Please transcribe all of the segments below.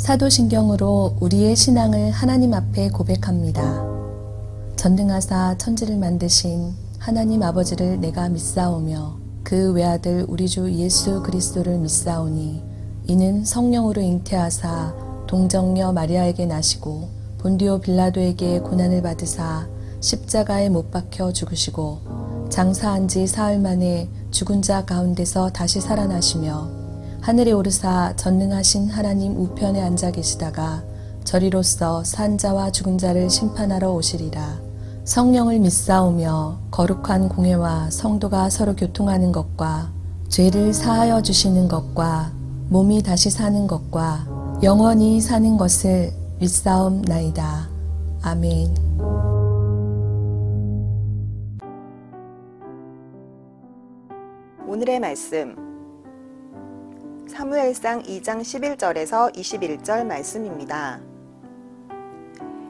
사도신경으로 우리의 신앙을 하나님 앞에 고백합니다. 전능하사 천지를 만드신 하나님 아버지를 내가 믿사오며 그 외아들 우리 주 예수 그리스도를 믿사오니 이는 성령으로 잉태하사 동정녀 마리아에게 나시고 본디오 빌라도에게 고난을 받으사 십자가에 못 박혀 죽으시고 장사한 지 사흘 만에 죽은 자 가운데서 다시 살아나시며 하늘에 오르사 전능하신 하나님 우편에 앉아 계시다가 저리로서 산 자와 죽은 자를 심판하러 오시리라. 성령을 믿사오며 거룩한 공회와 성도가 서로 교통하는 것과 죄를 사하여 주시는 것과 몸이 다시 사는 것과 영원히 사는 것을 믿사옵나이다. 아멘. 오늘의 말씀 사무엘상 2장 11절에서 21절 말씀입니다.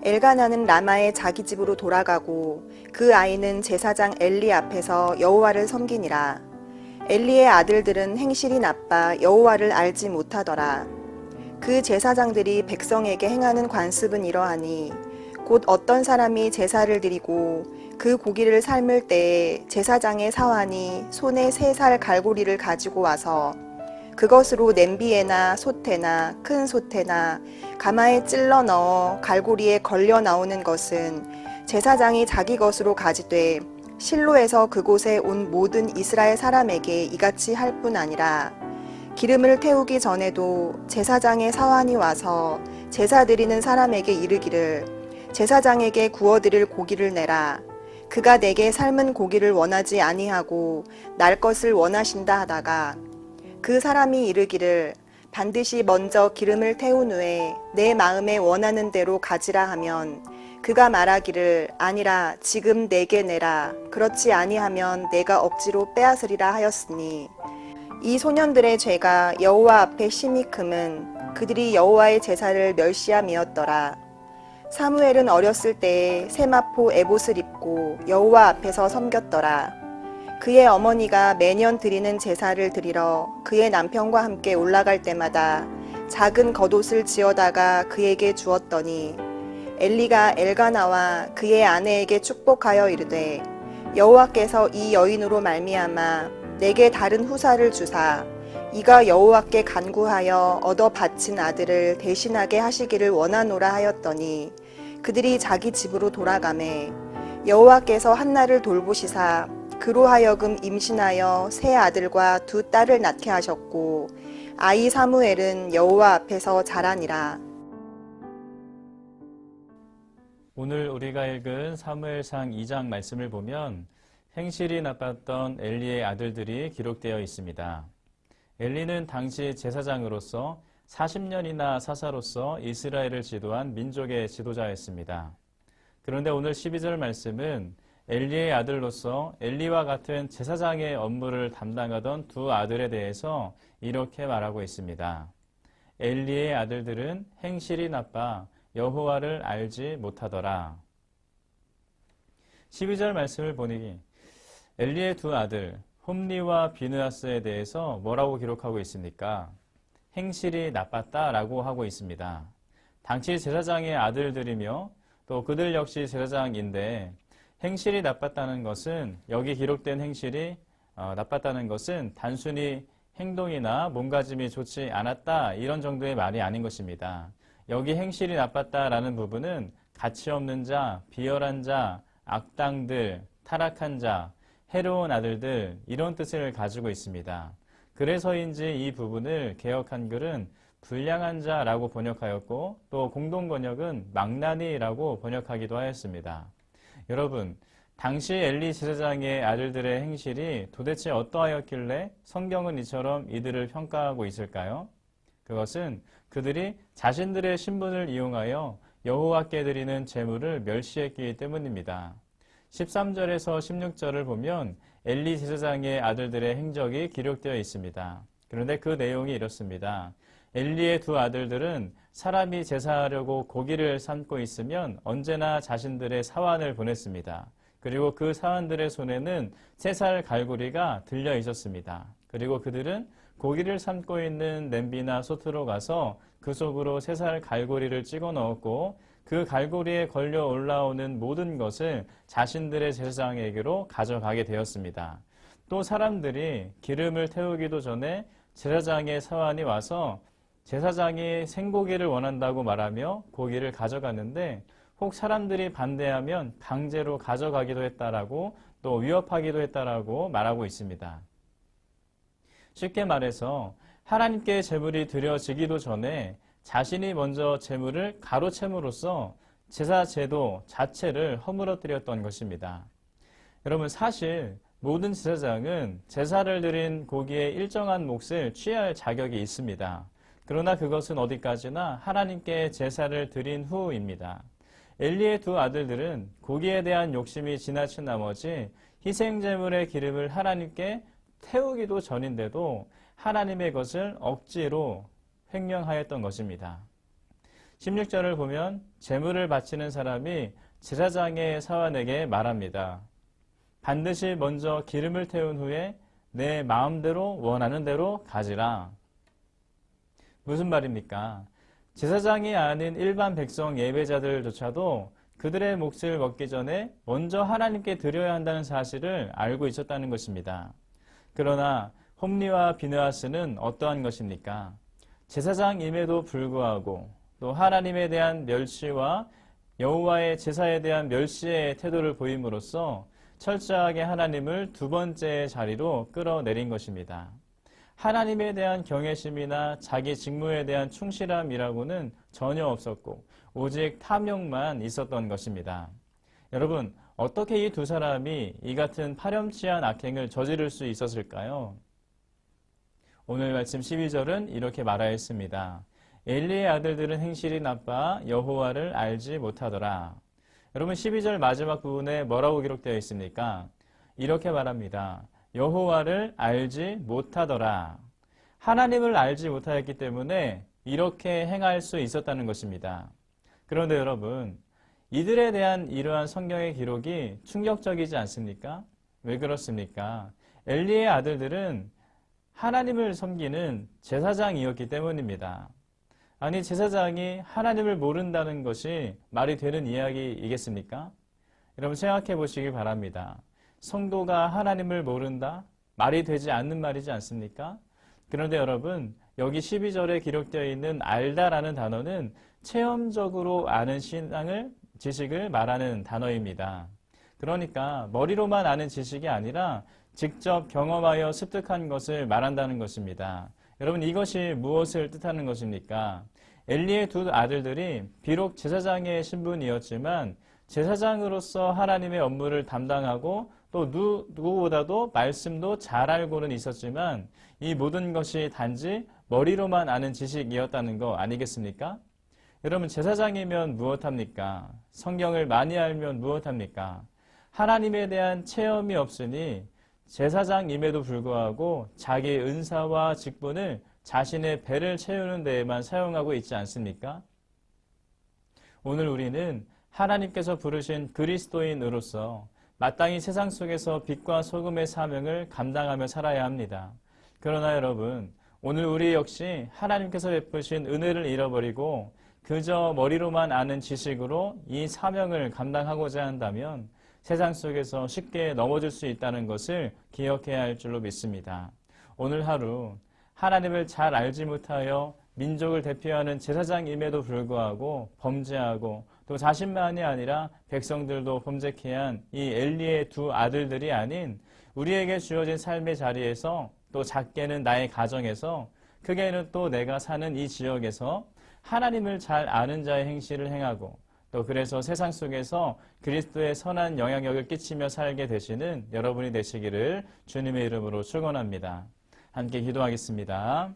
엘가나는 라마의 자기 집으로 돌아가고 그 아이는 제사장 엘리 앞에서 여호와를 섬기니라. 엘리의 아들들은 행실이 나빠 여호와를 알지 못하더라. 그 제사장들이 백성에게 행하는 관습은 이러하니 곧 어떤 사람이 제사를 드리고 그 고기를 삶을 때에 제사장의 사환이 손에 3살 갈고리를 가지고 와서 그것으로 냄비에나 솥에나 큰 솥에나 가마에 찔러 넣어 갈고리에 걸려 나오는 것은 제사장이 자기 것으로 가지되 실로에서 그곳에 온 모든 이스라엘 사람에게 이같이 할 뿐 아니라 기름을 태우기 전에도 제사장의 사환이 와서 제사 드리는 사람에게 이르기를 제사장에게 구워드릴 고기를 내라. 그가 내게 삶은 고기를 원하지 아니하고 날 것을 원하신다 하다가 그 사람이 이르기를 반드시 먼저 기름을 태운 후에 내 마음에 원하는 대로 가지라 하면 그가 말하기를 아니라 지금 내게 내라. 그렇지 아니하면 내가 억지로 빼앗으리라 하였으니 이 소년들의 죄가 여호와 앞에 심히 크면 그들이 여호와의 제사를 멸시함이었더라. 사무엘은 어렸을 때에 세마포 에봇을 입고 여호와 앞에서 섬겼더라. 그의 어머니가 매년 드리는 제사를 드리러 그의 남편과 함께 올라갈 때마다 작은 겉옷을 지어다가 그에게 주었더니 엘리가 엘가나와 그의 아내에게 축복하여 이르되 여호와께서 이 여인으로 말미암아 내게 다른 후사를 주사 이가 여호와께 간구하여 얻어 바친 아들을 대신하게 하시기를 원하노라 하였더니 그들이 자기 집으로 돌아가매 여호와께서 한나를 돌보시사 그로 하여금 임신하여 3 아들과 2 딸을 낳게 하셨고 아이 사무엘은 여호와 앞에서 자라니라. 오늘 우리가 읽은 사무엘상 2장 말씀을 보면 행실이 나빴던 엘리의 아들들이 기록되어 있습니다. 엘리는 당시 제사장으로서 40년이나 사사로서 이스라엘을 지도한 민족의 지도자였습니다. 그런데 오늘 12절 말씀은 엘리의 아들로서 엘리와 같은 제사장의 업무를 담당하던 2 아들에 대해서 이렇게 말하고 있습니다. 엘리의 아들들은 행실이 나빠 여호와를 알지 못하더라. 12절 말씀을 보니 엘리의 2 아들 홈리와 비느하스에 대해서 뭐라고 기록하고 있습니까? 행실이 나빴다라고 하고 있습니다. 당시 제사장의 아들들이며 또 그들 역시 제사장인데 행실이 나빴다는 것은 여기 기록된 행실이 나빴다는 것은 단순히 행동이나 몸가짐이 좋지 않았다 이런 정도의 말이 아닌 것입니다. 여기 행실이 나빴다라는 부분은 가치 없는 자, 비열한 자, 악당들, 타락한 자, 해로운 아들들 이런 뜻을 가지고 있습니다. 그래서인지 이 부분을 개역 한글은 불량한 자라고 번역하였고 또 공동 번역은 망나니라고 번역하기도 하였습니다. 여러분, 당시 엘리 제사장의 아들들의 행실이 도대체 어떠하였길래 성경은 이처럼 이들을 평가하고 있을까요? 그것은 그들이 자신들의 신분을 이용하여 여호와께 드리는 제물을 멸시했기 때문입니다. 13절에서 16절을 보면 엘리 제사장의 아들들의 행적이 기록되어 있습니다. 그런데 그 내용이 이렇습니다. 엘리의 2 아들들은 사람이 제사하려고 고기를 삶고 있으면 언제나 자신들의 사환을 보냈습니다. 그리고 그 사환들의 손에는 3살 갈고리가 들려 있었습니다. 그리고 그들은 고기를 삶고 있는 냄비나 솥으로 가서 그 속으로 쇠살 갈고리를 찍어 넣었고 그 갈고리에 걸려 올라오는 모든 것을 자신들의 제사장에게로 가져가게 되었습니다. 또 사람들이 기름을 태우기도 전에 제사장의 사환이 와서 제사장이 생고기를 원한다고 말하며 고기를 가져갔는데 혹 사람들이 반대하면 강제로 가져가기도 했다라고 또 위협하기도 했다라고 말하고 있습니다. 쉽게 말해서 하나님께 제물이 드려지기도 전에 자신이 먼저 제물을 가로챈으로써 제사 제도 자체를 허물어뜨렸던 것입니다. 여러분, 사실 모든 제사장은 제사를 드린 고기의 일정한 몫을 취할 자격이 있습니다. 그러나 그것은 어디까지나 하나님께 제사를 드린 후입니다. 엘리의 두 아들들은 고기에 대한 욕심이 지나친 나머지 희생제물의 기름을 하나님께 태우기도 전인데도 하나님의 것을 억지로 횡령하였던 것입니다. 16절을 보면 제물을 바치는 사람이 제사장의 사환에게 말합니다. 반드시 먼저 기름을 태운 후에 내 마음대로 원하는 대로 가지라. 무슨 말입니까? 제사장이 아닌 일반 백성 예배자들조차도 그들의 몫을 먹기 전에 먼저 하나님께 드려야 한다는 사실을 알고 있었다는 것입니다. 그러나 홈리와 비느하스는 어떠한 것입니까? 제사장임에도 불구하고 또 하나님에 대한 멸시와 여호와의 제사에 대한 멸시의 태도를 보임으로써 철저하게 하나님을 두 번째 자리로 끌어내린 것입니다. 하나님에 대한 경외심이나 자기 직무에 대한 충실함이라고는 전혀 없었고 오직 탐욕만 있었던 것입니다. 여러분, 어떻게 이 두 사람이 이 같은 파렴치한 악행을 저지를 수 있었을까요? 오늘 말씀 12절은 이렇게 말하였습니다. 엘리의 아들들은 행실이 나빠 여호와를 알지 못하더라. 여러분, 12절 마지막 부분에 뭐라고 기록되어 있습니까? 이렇게 말합니다. 여호와를 알지 못하더라. 하나님을 알지 못하였기 때문에 이렇게 행할 수 있었다는 것입니다. 그런데 여러분, 이들에 대한 이러한 성경의 기록이 충격적이지 않습니까? 왜 그렇습니까? 엘리의 아들들은 하나님을 섬기는 제사장이었기 때문입니다. 아니, 제사장이 하나님을 모른다는 것이 말이 되는 이야기이겠습니까? 여러분, 생각해 보시기 바랍니다. 성도가 하나님을 모른다? 말이 되지 않는 말이지 않습니까? 그런데 여러분, 여기 12절에 기록되어 있는 알다라는 단어는 체험적으로 아는 지식을 말하는 단어입니다. 그러니까 머리로만 아는 지식이 아니라 직접 경험하여 습득한 것을 말한다는 것입니다. 여러분, 이것이 무엇을 뜻하는 것입니까? 엘리의 두 아들들이 비록 제사장의 신분이었지만 제사장으로서 하나님의 업무를 담당하고 또 누구보다도 말씀도 잘 알고는 있었지만 이 모든 것이 단지 머리로만 아는 지식이었다는 거 아니겠습니까? 여러분, 제사장이면 무엇합니까? 성경을 많이 알면 무엇합니까? 하나님에 대한 체험이 없으니 제사장임에도 불구하고 자기의 은사와 직분을 자신의 배를 채우는 데에만 사용하고 있지 않습니까? 오늘 우리는 하나님께서 부르신 그리스도인으로서 마땅히 세상 속에서 빛과 소금의 사명을 감당하며 살아야 합니다. 그러나 여러분, 오늘 우리 역시 하나님께서 베푸신 은혜를 잃어버리고 그저 머리로만 아는 지식으로 이 사명을 감당하고자 한다면 세상 속에서 쉽게 넘어질 수 있다는 것을 기억해야 할 줄로 믿습니다. 오늘 하루 하나님을 잘 알지 못하여 민족을 대표하는 제사장임에도 불구하고 범죄하고 또 자신만이 아니라 백성들도 범죄케 한 이 엘리의 두 아들들이 아닌 우리에게 주어진 삶의 자리에서 또 작게는 나의 가정에서 크게는 또 내가 사는 이 지역에서 하나님을 잘 아는 자의 행실을 행하고 또 그래서 세상 속에서 그리스도의 선한 영향력을 끼치며 살게 되시는 여러분이 되시기를 주님의 이름으로 축원합니다. 함께 기도하겠습니다.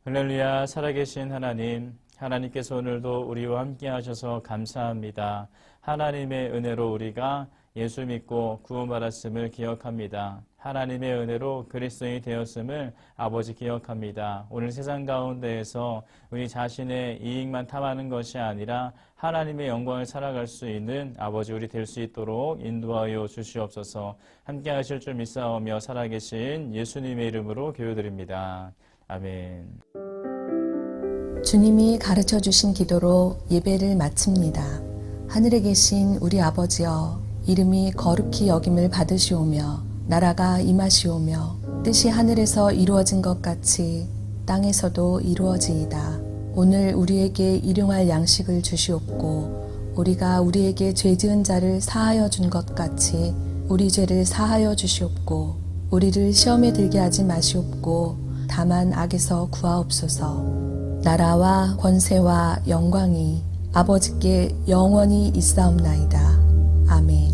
할렐루야. 살아계신 하나님, 하나님께서 오늘도 우리와 함께 하셔서 감사합니다. 하나님의 은혜로 우리가 예수 믿고 구원받았음을 기억합니다. 하나님의 은혜로 그리스도인이 되었음을 아버지 기억합니다. 오늘 세상 가운데에서 우리 자신의 이익만 탐하는 것이 아니라 하나님의 영광을 살아갈 수 있는 아버지 우리 될 수 있도록 인도하여 주시옵소서. 함께 하실 줄 믿사오며 살아계신 예수님의 이름으로 기도드립니다. 아멘. 주님이 가르쳐 주신 기도로 예배를 마칩니다. 하늘에 계신 우리 아버지여, 이름이 거룩히 여김을 받으시오며 나라가 임하시오며 뜻이 하늘에서 이루어진 것 같이 땅에서도 이루어지이다. 오늘 우리에게 일용할 양식을 주시옵고 우리가 우리에게 죄 지은 자를 사하여 준 것 같이 우리 죄를 사하여 주시옵고 우리를 시험에 들게 하지 마시옵고 다만 악에서 구하옵소서. 나라와 권세와 영광이 아버지께 영원히 있사옵나이다. 아멘.